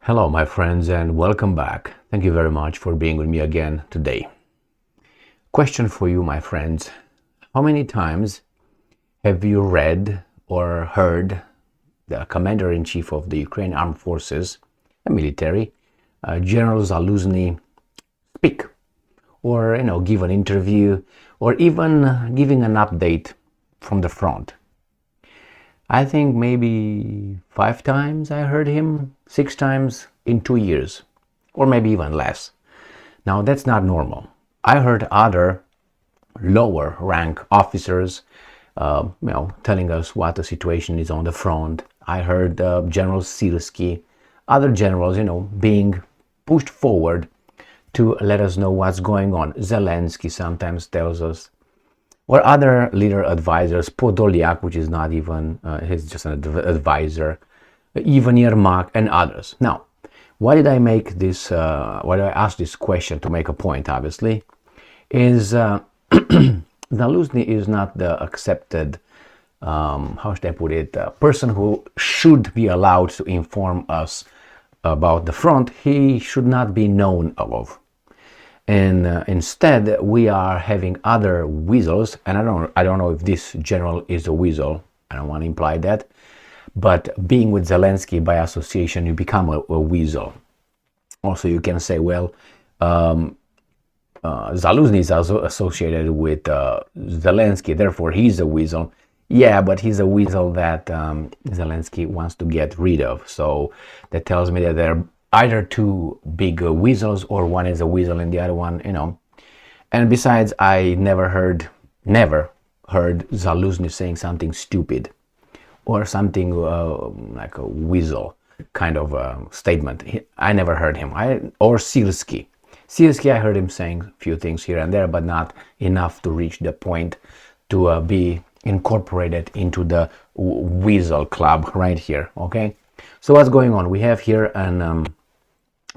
Hello, my friends, and welcome back. Thank you very much for being with me again today. Question for you, my friends. How many times have you read or heard the Commander-in-Chief of the Ukraine Armed Forces, the military, General Zaluzny, speak or, give an interview or even giving an update from the front? I think maybe 5 times I heard him, 6 times in 2 years, or maybe even less. Now that's not normal. I heard other lower rank officers, telling us what the situation is on the front. I heard General Syrskyi, other generals, being pushed forward to let us know what's going on. Zelensky sometimes tells us, or other leader advisors, Podolyak, which is not even, he's just an advisor, Ivan Yermak, and others. Now, why did I make this, why did I ask this question? To make a point, obviously, is Zaluzny is not the accepted, how should I put it, person who should be allowed to inform us about the front. He should not be known of. And instead, we are having other weasels, and I don't know if this general is a weasel. I don't want to imply that, but being with Zelensky by association, you become a weasel. Also, you can say, well, Zaluzny is also associated with Zelensky, therefore he's a weasel. Yeah, but he's a weasel that Zelensky wants to get rid of. So that tells me that they're either two big weasels, or one is a weasel and the other one, And besides, I never heard Zaluzny saying something stupid or something like a weasel kind of statement. I never heard him. Or Syrskyi. I heard him saying a few things here and there, but not enough to reach the point to be incorporated into the weasel club right here. Okay, so what's going on? We have here an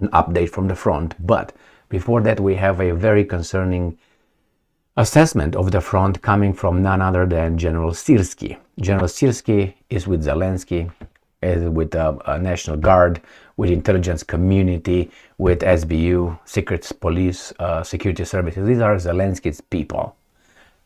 update from the front, but before that we have a very concerning assessment of the front coming from none other than General Syrskyi. General Syrskyi is with Zelensky, is with the National Guard, with intelligence community, with SBU, secret police, security services. These are Zelensky's people.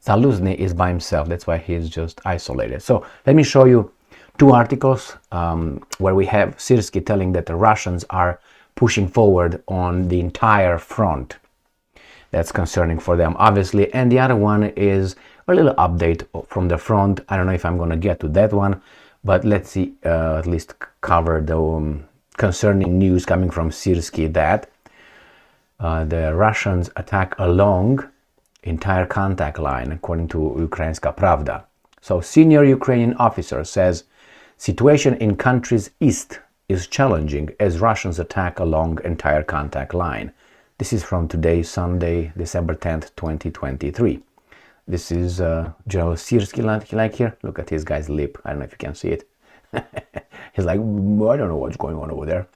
Zaluzny is by himself, that's why he's just isolated. So let me show you two articles where we have Syrskyi telling that the Russians are pushing forward on the entire front. That's concerning for them, obviously. And the other one is a little update from the front. I don't know if I'm going to get to that one, but let's see, at least cover the concerning news coming from Syrskyi that the Russians attack along entire contact line, according to Ukrainska Pravda. So senior Ukrainian officer says situation in country's east is challenging as Russians attack along entire contact line. This is from today, Sunday, December 10th, 2023. This is General Syrskyi, like here. Look at his guy's lip. I don't know if you can see it. He's like, I don't know what's going on over there.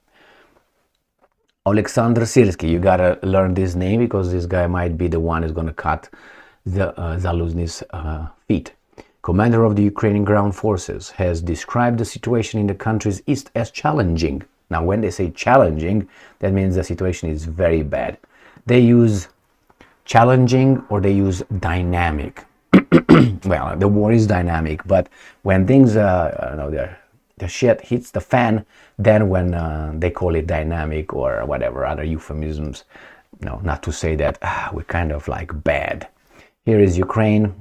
Alexander Syrskyi, you gotta learn this name because this guy might be the one who's gonna cut the Zaluzny's feet. Commander of the Ukrainian Ground Forces has described the situation in the country's east as challenging. Now, when they say challenging, that means the situation is very bad. They use challenging or they use dynamic. Well, the war is dynamic, but when things, the shit hits the fan, then when they call it dynamic or whatever, other euphemisms, not to say that we're kind of like bad. Here is Ukraine,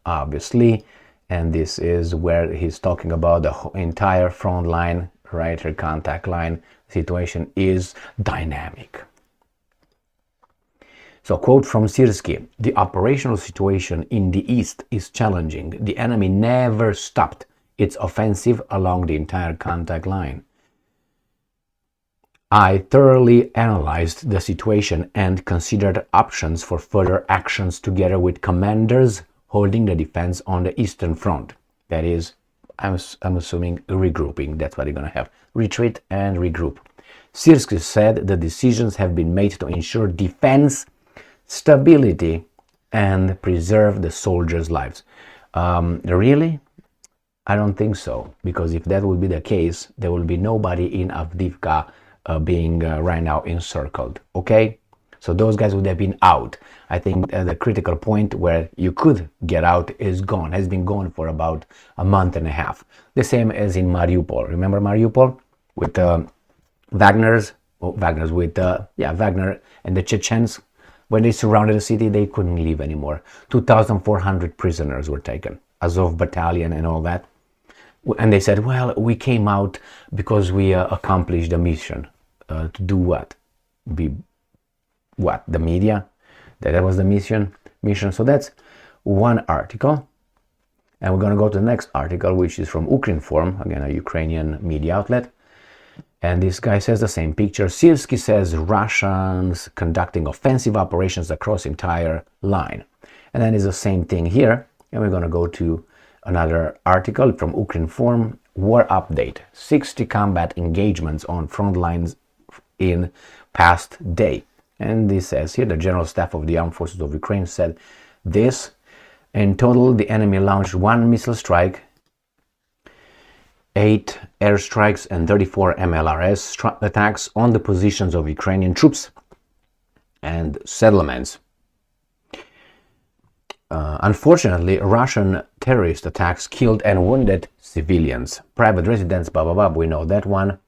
obviously, and this is where he's talking about the entire front line, right here, contact line. Situation is dynamic. So, quote from Syrskyi, the operational situation in the east is challenging. The enemy never stopped its offensive along the entire contact line. I thoroughly analyzed the situation and considered options for further actions together with commanders holding the defense on the Eastern Front. That is, I'm assuming regrouping. That's what they're going to have. Retreat and regroup. Syrskyi said the decisions have been made to ensure defense, stability, and preserve the soldiers' lives. Really? I don't think so, because if that would be the case, there will be nobody in Avdiivka being right now encircled. Okay, so those guys would have been out. I think the critical point where you could get out is gone, has been gone for about a month and a half. The same as in Mariupol. Remember Mariupol with Wagner and the Chechens. When they surrounded the city, they couldn't leave anymore. 2,400 prisoners were taken, Azov battalion and all that. And they said, well, we came out because we accomplished the mission. To do what? The media? That was the mission. So that's one article. And we're going to go to the next article, which is from Ukrinform, again, a Ukrainian media outlet. And this guy says the same picture. Syrskyi says Russians conducting offensive operations across entire line. And then it's the same thing here. And we're going to go to another article from Ukrinform. War update. 60 combat engagements on front lines in past day. And this says here, the General Staff of the Armed Forces of Ukraine said this. In total, the enemy launched 1 missile strike, 8 airstrikes and 34 MLRS attacks on the positions of Ukrainian troops and settlements. Unfortunately, Russian terrorist attacks killed and wounded civilians. Private residents, we know that one.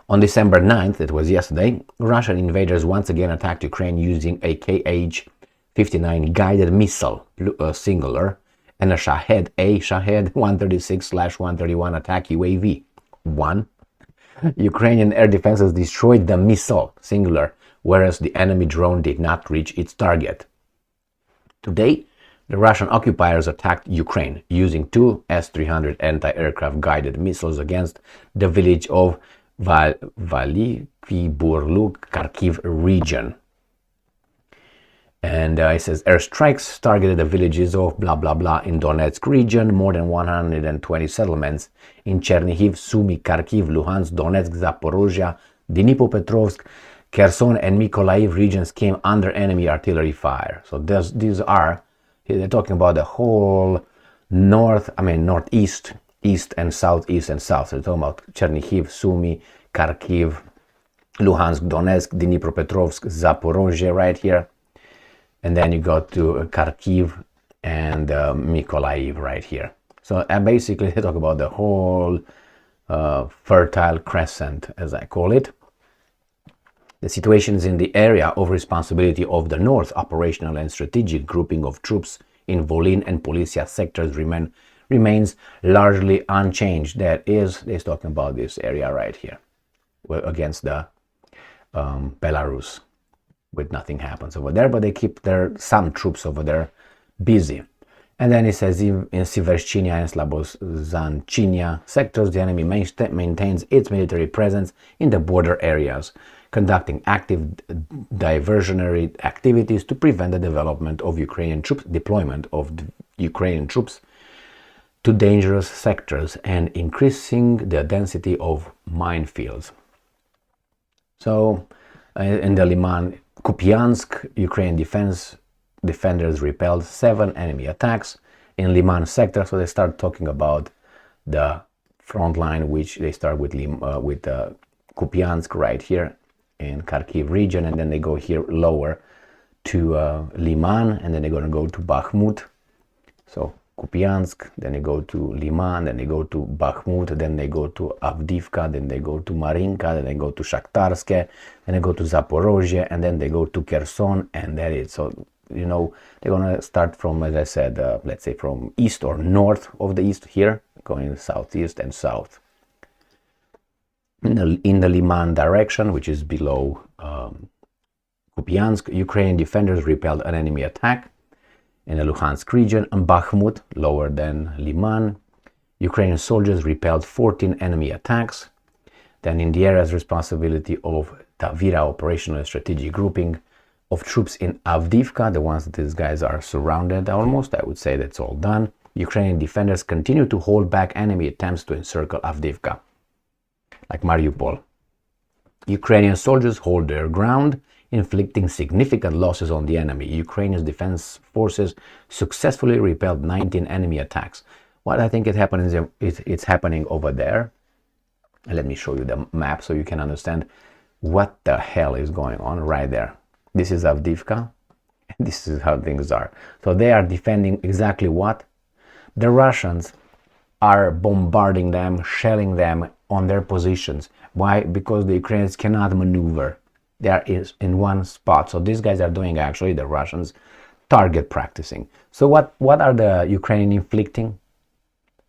On December 9th, it was yesterday, Russian invaders once again attacked Ukraine using a Kh-59 guided missile, singular, and a Shahed 136/131 attack UAV. 1. Ukrainian air defenses destroyed the missile, singular, whereas the enemy drone did not reach its target. Today, the Russian occupiers attacked Ukraine using 2 S-300 anti-aircraft guided missiles against the village of Veliki Burluk, Kharkiv region. And it says airstrikes targeted the villages of blah blah blah in Donetsk region, more than 120 settlements in Chernihiv, Sumy, Kharkiv, Luhansk, Donetsk, Zaporozhye, Dnipropetrovsk, Kherson and Mykolaiv regions came under enemy artillery fire. So these are, they're talking about the whole northeast, east and southeast and south. So they're talking about Chernihiv, Sumy, Kharkiv, Luhansk, Donetsk, Dnipropetrovsk, Zaporozhye right here. And then you go to Kharkiv and Mykolaiv right here. So basically they talk about the whole Fertile Crescent, as I call it. The situations in the area of responsibility of the North operational and strategic grouping of troops in Volyn and Polisia sectors remains largely unchanged. That is, they're talking about this area right here against the Belarus. With nothing happens over there, but they keep some troops over there busy. And then it says in Sivershchinya and Slabozhanchinya sectors, the enemy maintains its military presence in the border areas, conducting active diversionary activities to prevent the deployment of Ukrainian troops to dangerous sectors and increasing the density of minefields. So in the Liman Kupiansk, Ukrainian defenders repelled 7 enemy attacks in Liman sector. So they start talking about the front line, which they start with Kupiansk right here in Kharkiv region, and then they go here lower to Liman, and then they're going to go to Bakhmut. So Kupiansk, then they go to Liman, then they go to Bakhmut, then they go to Avdiivka, then they go to Marinka, then they go to Shakhtarsk, then they go to Zaporozhye, and then they go to Kherson, and that is. So, you know, they're going to start from, as I said, let's say from east or north of the east here, going southeast and south. In the Liman direction, which is below Kupiansk, Ukrainian defenders repelled an enemy attack. In the Luhansk region and Bakhmut, lower than Liman, Ukrainian soldiers repelled 14 enemy attacks. Then in the area's responsibility of Tavira operational and strategic grouping of troops in Avdiivka, the ones that these guys are surrounded almost, I would say that's all done. Ukrainian defenders continue to hold back enemy attempts to encircle Avdiivka, like Mariupol. Ukrainian soldiers hold their ground, inflicting significant losses on the enemy. Ukrainian defense forces successfully repelled 19 enemy attacks. What I think it's happening over there Let me show you the map so you can understand what the hell is going on right there. This is Avdiivka, and this is how things are. So they are defending exactly what? The Russians are bombarding them, shelling them on their positions. Why? Because the Ukrainians cannot maneuver. They are in one spot. So these guys are doing, actually, the Russians, target practicing. So what are the Ukrainians inflicting?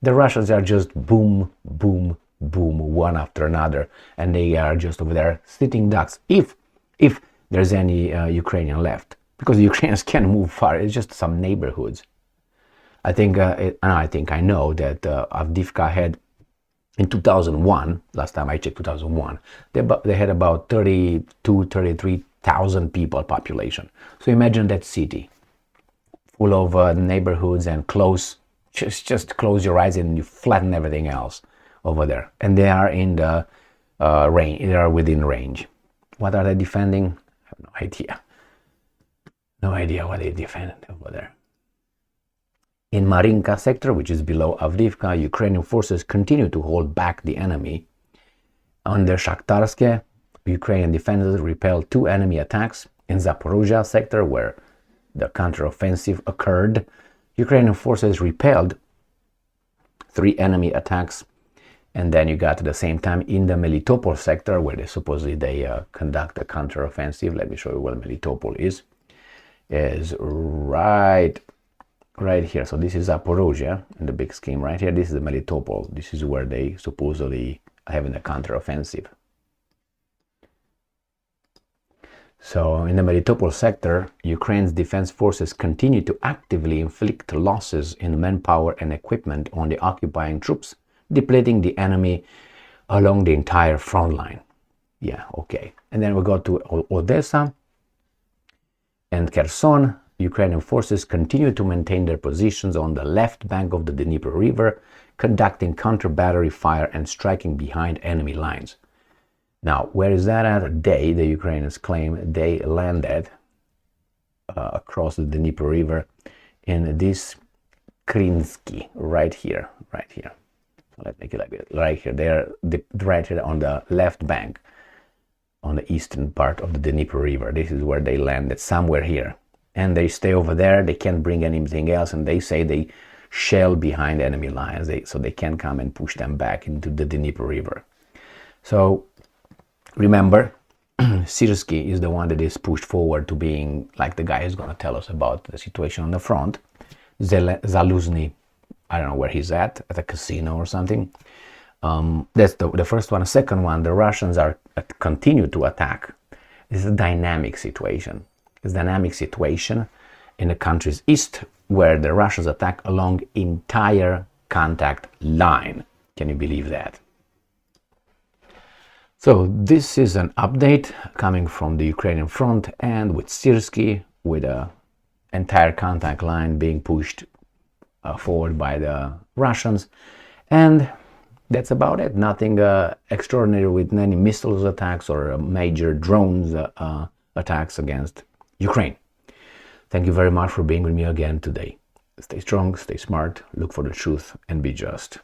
The Russians are just boom, boom, boom, one after another, and they are just over there sitting ducks. If there's any Ukrainian left, because the Ukrainians can't move far. It's just some neighborhoods. I know that Avdiivka had, in 2001, last time I checked 2001, they had about 33,000 people population. So imagine that city full of neighborhoods and close, just close your eyes and you flatten everything else over there. And they are in the range, they are within range. What are they defending? I have no idea. No idea what they defend over there. In Marinka sector, which is below Avdiivka, Ukrainian forces continue to hold back the enemy. Under Shakhtarske, Ukrainian defenders repelled 2 enemy attacks. In Zaporozhye sector, where the counteroffensive occurred, Ukrainian forces repelled 3 enemy attacks. And then you got at the same time in the Melitopol sector, where they supposedly conduct a counteroffensive. Let me show you where Melitopol is right here. So this is Zaporozhye in the big scheme right here. This is the Melitopol. This is where they supposedly having a counteroffensive. So in the Melitopol sector, Ukraine's defense forces continue to actively inflict losses in manpower and equipment on the occupying troops, depleting the enemy along the entire front line. Yeah, okay. And then we go to Odessa and Kherson. Ukrainian forces continue to maintain their positions on the left bank of the Dnieper River, conducting counter-battery fire and striking behind enemy lines. Now, where is that at? The Ukrainians claim they landed across the Dnieper River in this Krinsky, right here. Let's make it like this, right here. They're right here on the left bank, on the eastern part of the Dnieper River. This is where they landed, somewhere here. And they stay over there. They can't bring anything else, and they say they shell behind enemy lines, so they can come and push them back into the Dnieper River. So remember, Syrskyi is the one that is pushed forward to being like the guy who's going to tell us about the situation on the front. Zaluzny, I don't know where he's at a casino or something. That's the first one. The second one, the Russians continue to attack. This is a dynamic situation. It's a dynamic situation in the country's east, where the Russians attack along entire contact line. Can you believe that? So this is an update coming from the Ukrainian front, and with Syrskyi, with the entire contact line being pushed forward by the Russians. And that's about it. Nothing extraordinary with any missiles attacks or major drones attacks against Ukraine. Thank you very much for being with me again today. Stay strong, stay smart, look for the truth, and be just.